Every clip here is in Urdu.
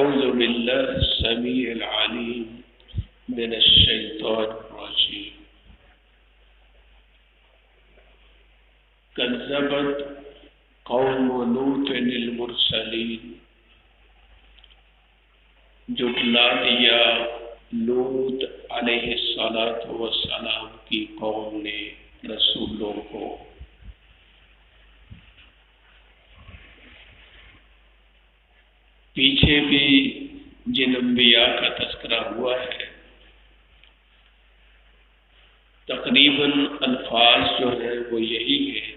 أعوذ بالله السميع العليم من الشيطان الرجيم كذبت قوم لوط المرسلين جھٹلا دیا لوط علیہ السلام کی قوم نے رسولوں کو۔ پیچھے بھی جن انبیاء کا تذکرہ ہوا ہے تقریباً الفاظ جو ہیں وہ یہی ہیں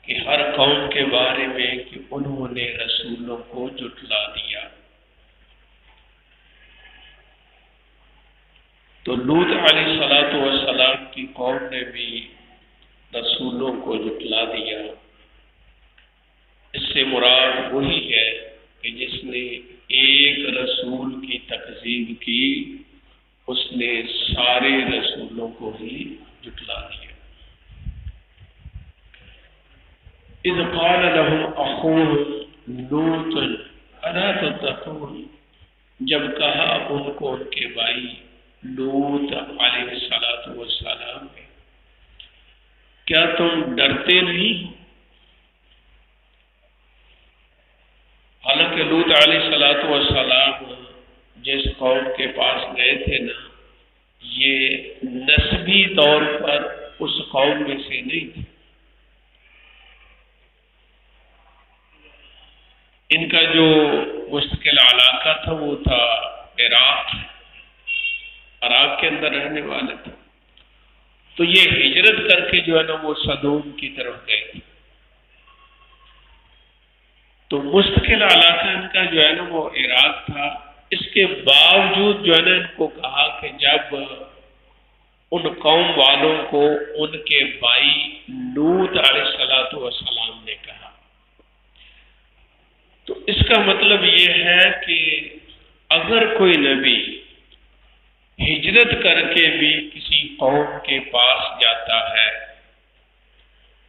کہ ہر قوم کے بارے میں کہ انہوں نے رسولوں کو جھٹلا دیا۔ تو لوط علیہ السلام کی قوم نے بھی رسولوں کو جھٹلا دیا۔ اس سے مراد وہی ہے کہ جس نے ایک رسول کی تکذیب کی اس نے سارے رسولوں کو ہی جھٹلا دیا۔ اذ قال لهم اخوهم لوط الا تتقون، جب کہا ان کو ان کے بھائی لوط علیہ السلام نے کیا تم ڈرتے نہیں ہو؟ حالانکہ لوط علیہ السلام جس قوم کے پاس گئے تھے نا، یہ نسبی طور پر اس قوم میں سے نہیں تھے۔ ان کا جو مستقل علاقہ تھا وہ تھا عراق کے اندر رہنے والے تھے۔ تو یہ ہجرت کر کے جو ہے نا وہ سدوم کی طرف گئے تھے۔ تو مستقل علاقہ ان کا جو ہے نا وہ عراق تھا۔ اس کے باوجود جو ہے نا ان کو کہا کہ جب ان قوم والوں کو ان کے بھائی لوط علیہ السلام نے کہا، تو اس کا مطلب یہ ہے کہ اگر کوئی نبی ہجرت کر کے بھی کسی قوم کے پاس جاتا ہے،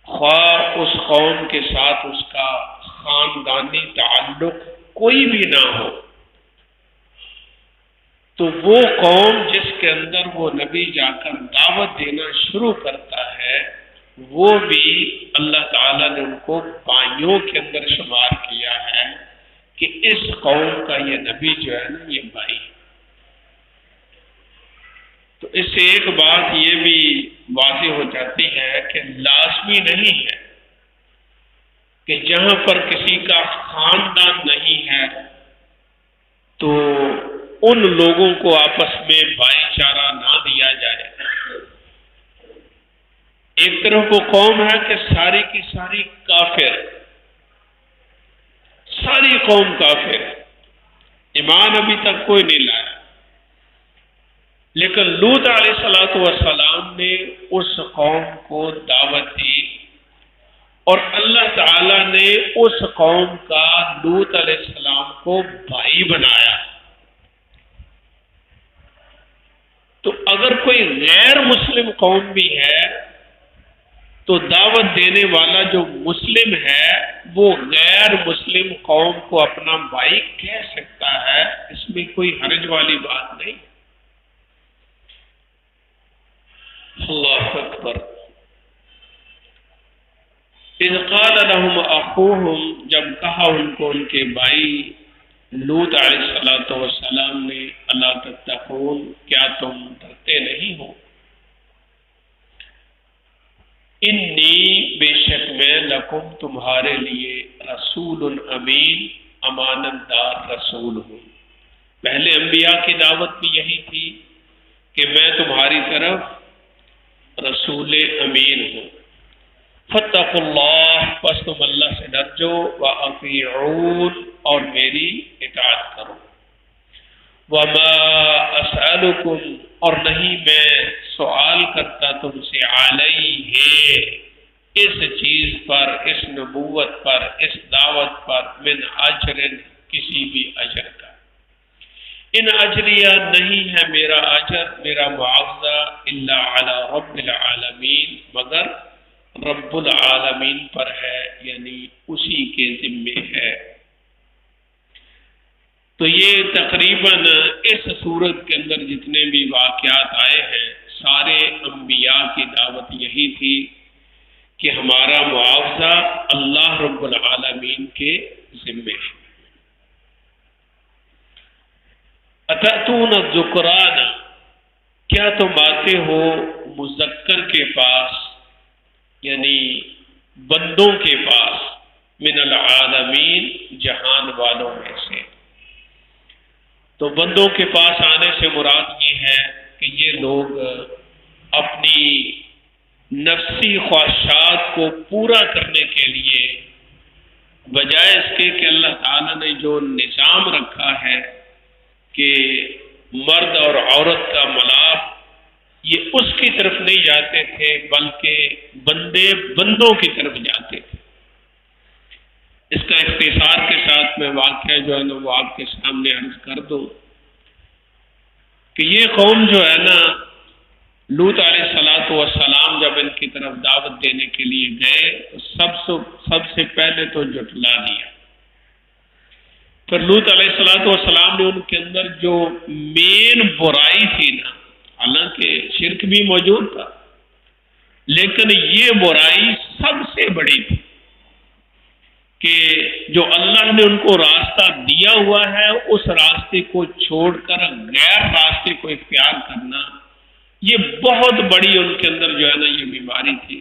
خواہ اس قوم کے ساتھ اس کا خاندانی تعلق کوئی بھی نہ ہو، تو وہ قوم جس کے اندر وہ نبی جا کر دعوت دینا شروع کرتا ہے وہ بھی اللہ تعالیٰ نے ان کو بھائیوں کے اندر شمار کیا ہے کہ اس قوم کا یہ نبی جو ہے نا یہ بھائی ہے۔ تو اس سے ایک بات یہ بھی واضح ہو جاتی ہے کہ لازمی نہیں ہے کہ جہاں پر کسی کا خاندان نہیں ہے تو ان لوگوں کو آپس میں بھائی چارہ نہ دیا جائے۔ ایک طرف وہ قوم ہے کہ ساری کی ساری کافر، ساری قوم کافر، ایمان ابھی تک کوئی نہیں لایا، لیکن لوط علیہ السلام نے اس قوم کو دعوت دی اور اللہ تعالی نے اس قوم کا لوط علیہ السلام کو بھائی بنایا۔ تو اگر کوئی غیر مسلم قوم بھی ہے تو دعوت دینے والا جو مسلم ہے وہ غیر مسلم قوم کو اپنا بھائی کہہ سکتا ہے، اس میں کوئی حرج والی بات نہیں۔ اللہ اکبر۔ اذ قال لهم اخوهم، جب کہا ان کو ان کے بھائی لوط علیہ السلام نے الا تتقون، کیا تم ڈرتے نہیں ہو؟ انی، بے شک میں، لکم تمہارے لیے، رسول امین، امانت دار رسول ہوں۔ پہلے انبیاء کی دعوت بھی یہی تھی کہ میں تمہاری طرف رسول امین ہوں۔ فاتقوا اللہ، پس تم اللہ سے ڈر جو، واطیعون، اور میری اطاعت کرو۔ وما اسألکم، اور نہیں میں سوال کرتا تم سے، علیہ، اس چیز پر، اس نبوت پر، اس دعوت پر، من اجر، کسی بھی اجر کا۔ ان اجریہ، نہیں ہے میرا اجر، میرا معاوضہ، الا علی رب العالمین، مگر رب العالمین پر ہے، یعنی اسی کے ذمے ہے۔ تو یہ تقریباً اس صورت کے اندر جتنے بھی واقعات آئے ہیں سارے انبیاء کی دعوت یہی تھی کہ ہمارا معاوضہ اللہ رب العالمین کے ذمے ہے۔ اتأتون الذکران، کیا تم آتے ہو مذکر کے پاس، یعنی بندوں کے پاس، من العالمین، جہان والوں میں سے۔ تو بندوں کے پاس آنے سے مراد یہ ہے کہ یہ لوگ اپنی نفسی خواہشات کو پورا کرنے کے لیے بجائے اس کے کہ اللہ تعالیٰ نے جو نظام رکھا ہے کہ مرد اور عورت کا ملاپ، یہ اس کی طرف نہیں جاتے تھے بلکہ بندے بندوں کی طرف جاتے تھے۔ اس کا اختصار کے ساتھ میں واقعہ جو ہے نا وہ آپ کے سامنے عرض کر دوں کہ یہ قوم جو ہے نا لوط علیہ السلام جب ان کی طرف دعوت دینے کے لیے گئے تو سب سے پہلے تو جھٹلا دیا۔ پھر لوط علیہ السلام نے ان کے اندر جو مین برائی تھی نا، حالانکہ شرک بھی موجود تھا لیکن یہ برائی سب سے بڑی تھی کہ جو اللہ نے ان کو راستہ دیا ہوا ہے اس راستے کو چھوڑ کر غیر راستے کو اختیار کرنا، یہ بہت بڑی ان کے اندر جو ہے نا یہ بیماری تھی۔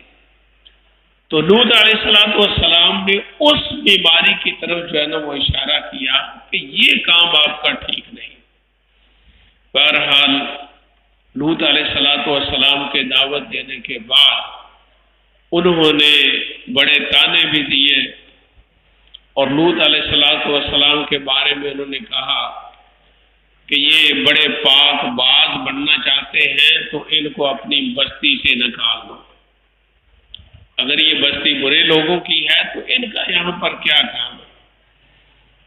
تو لوط علیہ السلام نے اس بیماری کی طرف جو ہے نا وہ اشارہ کیا کہ یہ کام آپ کا ٹھیک نہیں۔ بہرحال لوط علیہ السلام کے دعوت دینے کے بعد انہوں نے بڑے تانے بھی دیے، اور لوط علیہ السلام کے بارے میں انہوں نے کہا کہ یہ بڑے پاک باز بننا چاہتے ہیں تو ان کو اپنی بستی سے نکال دو۔ اگر یہ بستی برے لوگوں کی ہے تو ان کا یہاں پر کیا کام ہے؟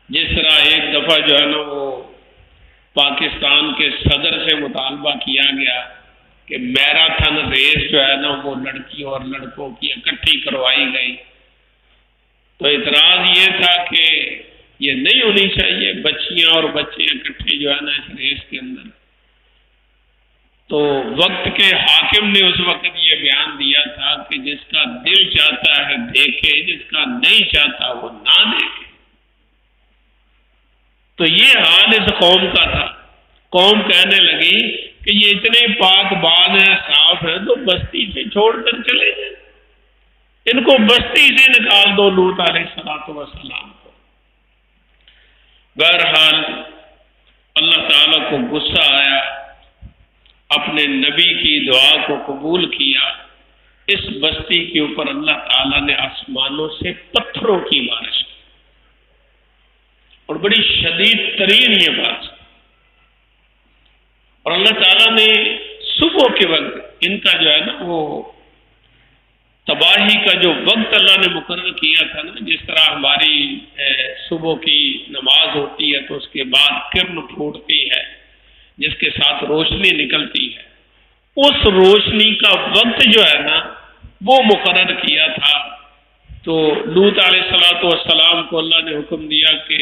جس طرح ایک دفعہ جو ہے نا وہ پاکستان کے صدر سے مطالبہ کیا گیا کہ میراتھن ریس جو ہے نا وہ لڑکیوں اور لڑکوں کی اکٹھی کروائی گئی، تو اعتراض یہ تھا کہ یہ نہیں ہونی چاہیے، بچیاں اور بچے اکٹھے جو ہے نا اس ریس کے اندر۔ تو وقت کے حاکم نے اس وقت یہ بیان دیا تھا کہ جس کا دل چاہتا ہے دیکھے، جس کا نہیں چاہتا وہ نہ دیکھے۔ تو یہ حال اس قوم کا تھا۔ قوم کہنے لگی کہ یہ اتنے پاک باز ہیں، صاف ہیں، تو بستی سے چھوڑ کر چلے جائیں، ان کو بستی سے نکال دو، لوط علیہ السلام کو۔ بہرحال اللہ تعالیٰ کو غصہ آیا، اپنے نبی کی دعا کو قبول کیا، اس بستی کے اوپر اللہ تعالیٰ نے آسمانوں سے پتھروں کی بارش کی، اور بڑی شدید ترین یہ بات، اور اللہ تعالیٰ نے صبح کے وقت ان کا جو ہے نا وہ تباہی کا جو وقت اللہ نے مقرر کیا تھا نا، جس طرح ہماری صبح کی نماز ہوتی ہے تو اس کے بعد کرن پھوٹتی ہے جس کے ساتھ روشنی نکلتی ہے، اس روشنی کا وقت جو ہے نا وہ مقرر کیا تھا۔ تو لوط علیہ السلام کو اللہ نے حکم دیا کہ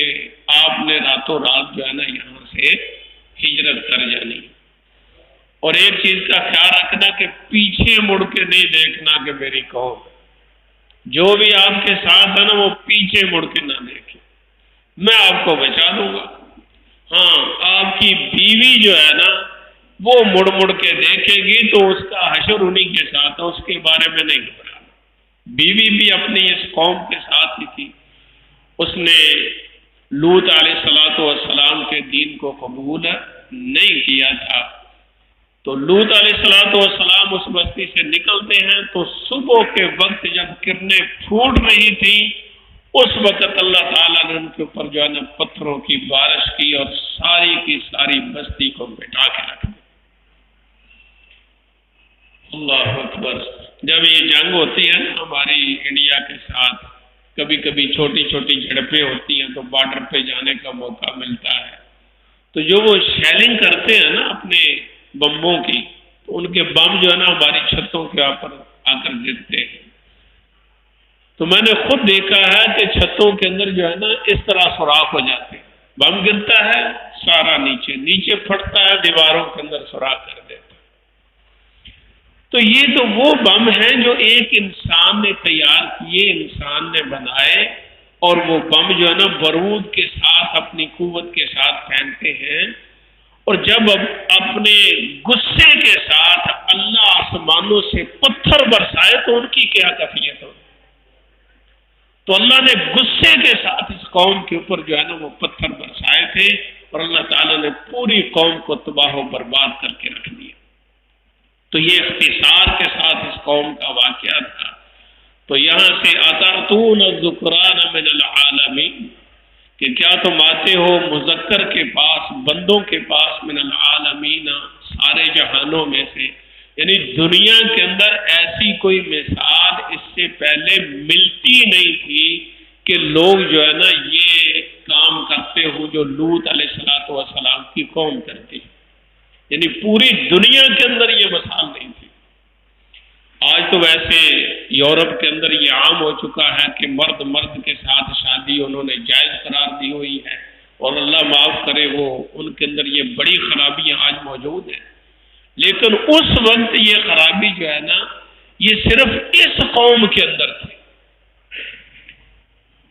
آپ نے راتوں رات جو ہے نا یہاں سے ہجرت کر جانی، اور ایک چیز کا خیال رکھنا کہ پیچھے مڑ کے نہیں دیکھنا کہ میری قوم، جو بھی آپ کے ساتھ ہے نا وہ پیچھے مڑ کے نہ دیکھے، میں آپ کو بچا دوں گا۔ ہاں، آپ کی بیوی جو ہے نا وہ مڑ مڑ کے دیکھے گی تو اس کا حشر انہی کے ساتھ ہے، اس کے بارے میں نہیں گھبرانا۔ بیوی بھی اپنی اس قوم کے ساتھ ہی تھی، اس نے لوط علیہ السلام کے دین کو قبول نہیں کیا تھا۔ تو لوط علیہ السلام اس بستی سے نکلتے ہیں تو صبح کے وقت جب کرنیں پھوٹ رہی تھی اس وقت اللہ تعالیٰ نے ان کے اوپر جو ہے نا پتھروں کی بارش کی اور ساری کی ساری بستی کو مٹا کے رکھ دی۔ اللہ اکبر۔ جب یہ جنگ ہوتی ہے نا ہماری انڈیا کے ساتھ، کبھی کبھی چھوٹی چھوٹی جھڑپیں ہوتی ہیں تو بارڈر پہ جانے کا موقع ملتا ہے، تو جو وہ شیلنگ کرتے ہیں نا اپنے بمبوں کی، تو ان کے بم جو ہے نا ہماری چھتوں کے اوپر آ کر گرتے ہیں۔ تو میں نے خود دیکھا ہے کہ چھتوں کے اندر جو ہے نا اس طرح سوراخ ہو جاتے ہیں، بم گرتا ہے سارا نیچے نیچے پھٹتا ہے، دیواروں کے اندر سوراخ کر دیتا ہے۔ تو یہ تو وہ بم ہیں جو ایک انسان نے تیار کیے، انسان نے بنائے، اور وہ بم جو ہے نا بارود کے ساتھ اپنی قوت کے ساتھ پھینکتے ہیں، اور جب اپنے غصے کے ساتھ اللہ آسمانوں سے پتھر برسائے تو ان کی کیا کیفیت ہو۔ تو اللہ نے غصے کے ساتھ اس قوم کے اوپر جو ہے نا وہ پتھر برسائے تھے، اور اللہ تعالیٰ نے پوری قوم کو تباہ و برباد کر کے رکھ دیا۔ تو یہ اختصار کے ساتھ اس قوم کا واقعہ تھا۔ تو یہاں سے اتاتون الذکران من العالمین، کہ کیا تم آتے ہو مذکر کے پاس، بندوں کے پاس، من العالمین سارے جہانوں میں سے، یعنی دنیا کے اندر ایسی کوئی مثال اس سے پہلے ملتی نہیں تھی کہ لوگ جو ہے نا یہ کام کرتے ہو جو لوط علیہ السلام کی قوم کرتی، یعنی پوری دنیا کے اندر یہ مثال نہیں تھی۔ آج تو ویسے یورپ کے اندر یہ عام ہو چکا ہے کہ مرد مرد کے ساتھ شادی انہوں نے جائز قرار دی ہوئی ہے، اور اللہ معاف کرے وہ ان کے اندر یہ بڑی خرابیاں آج موجود ہیں، لیکن اس وقت یہ خرابی جو ہے نا یہ صرف اس قوم کے اندر تھی۔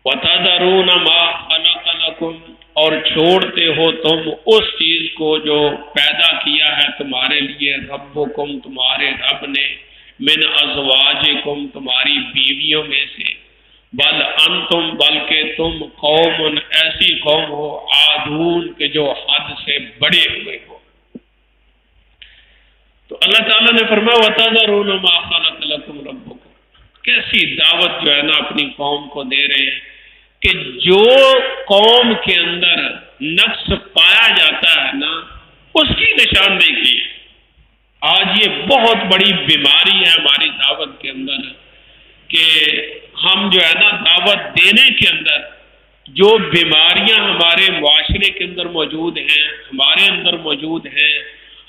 وَتَذَرُونَ مَا خَلَقَ لَكُمْ، اور چھوڑتے ہو تم اس چیز کو جو پیدا کیا ہے تمہارے لیے، ربکم تمہارے رب نے، من ازواجکم تمہاری بیویوں میں سے، بل انتم بلکہ تم قوم ایسی قوم ہو، عادون کہ جو حد سے بڑے ہوئے ہو۔ تو اللہ تعالیٰ نے فرمایا وَتَذَرُونَ مَا خَلَقَ لَكُمْ رَبُّكُمْ، کیسی دعوت جو ہے نا اپنی قوم کو دے رہے ہیں کہ جو قوم کے اندر نقص پایا جاتا ہے نا اس کی نشاندہی کی ہے۔ آج یہ بہت بڑی بیماری ہے ہماری دعوت کے اندر کہ ہم جو ہے نا دعوت دینے کے اندر جو بیماریاں ہمارے معاشرے کے اندر موجود ہیں، ہمارے اندر موجود ہیں،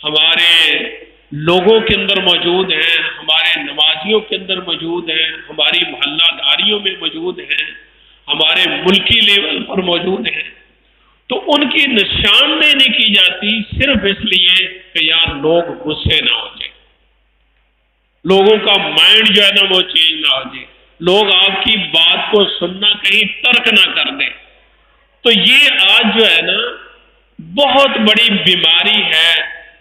ہمارے لوگوں کے اندر موجود ہیں، ہمارے نمازیوں کے اندر موجود ہیں، ہماری محلہ داریوں میں موجود ہیں، ہمارے ملکی لیول پر موجود ہیں، تو ان کی نشاندہی نہیں کی جاتی صرف اس لیے کہ یار لوگ غصے نہ ہو جائیں، لوگوں کا مائنڈ جو ہے نا وہ چینج نہ ہو جائے، لوگ آپ کی بات کو سننا کہیں ترک نہ کر دیں۔ تو یہ آج جو ہے نا بہت بڑی بیماری ہے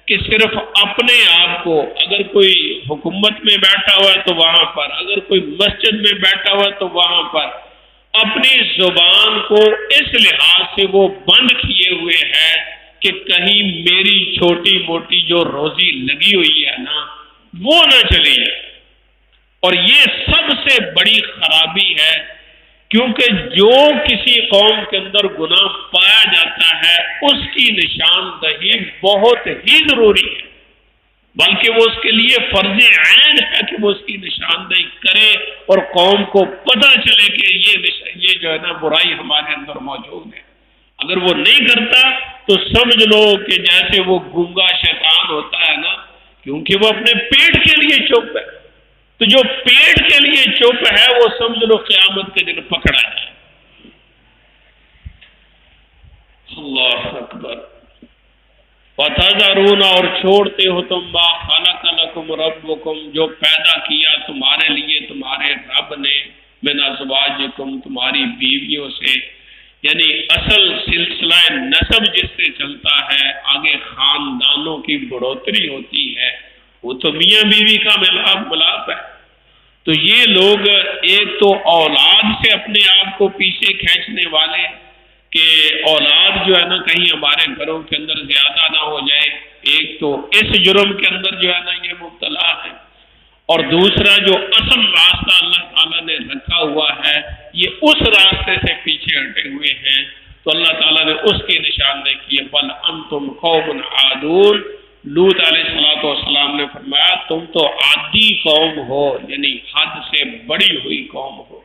کہ صرف اپنے آپ کو، اگر کوئی حکومت میں بیٹھا ہوا ہے تو وہاں پر، اگر کوئی مسجد میں بیٹھا ہوا ہے تو وہاں پر اپنی زبان کو اس لحاظ سے وہ بند کیے ہوئے ہے کہ کہیں میری چھوٹی موٹی جو روزی لگی ہوئی ہے نا وہ نہ چلی جائے۔ اور یہ سب سے بڑی خرابی ہے، کیونکہ جو کسی قوم کے اندر گناہ پایا جاتا ہے اس کی نشاندہی بہت ہی ضروری ہے، بلکہ وہ اس کے لیے فرض عین ہے کہ وہ اس کی نشاندہی کرے اور قوم کو پتہ چلے کہ یہ جو ہے نا برائی ہمارے اندر موجود ہے۔ اگر وہ نہیں کرتا تو سمجھ لو کہ جیسے وہ گونگا شیطان ہوتا ہے نا، کیونکہ وہ اپنے پیٹ کے لیے چپ ہے، تو جو پیٹ کے لیے چپ ہے وہ سمجھ لو قیامت کے دن پکڑا جائے۔ اللہ اکبر۔ وَتَذَرُونَ، اور چھوڑتے ہو تم مَا خَلَقَ لَكُمْ رَبُّكُمْ جو پیدا کیا تمہارے لیے تمہارے رب نے، مِنْ أَزْوَاجِكُمْ تمہاری بیویوں سے، یعنی اصل سلسلہ نسب جس سے چلتا ہے، آگے خاندانوں کی بڑھوتری ہوتی ہے، وہ تو میاں بیوی کا ملاپ ہے۔ تو یہ لوگ ایک تو اولاد سے اپنے آپ کو پیچھے کھینچنے والے کہ اولاد جو ہے نا کہیں ہمارے گھروں کے اندر زیادہ نہ ہو جائے، ایک تو اس جرم کے اندر جو ہے نا یہ مبتلا ہے، اور دوسرا جو اصل راستہ اللہ تعالیٰ نے رکھا ہوا ہے یہ اس راستے سے پیچھے ہٹے ہوئے ہیں۔ تو اللہ تعالیٰ نے اس کی نشاندہی کی ہے، بل انتم قوم عادون۔ لوط علیہ السلام نے فرمایا تم تو عادی قوم ہو، یعنی حد سے بڑی ہوئی قوم ہو۔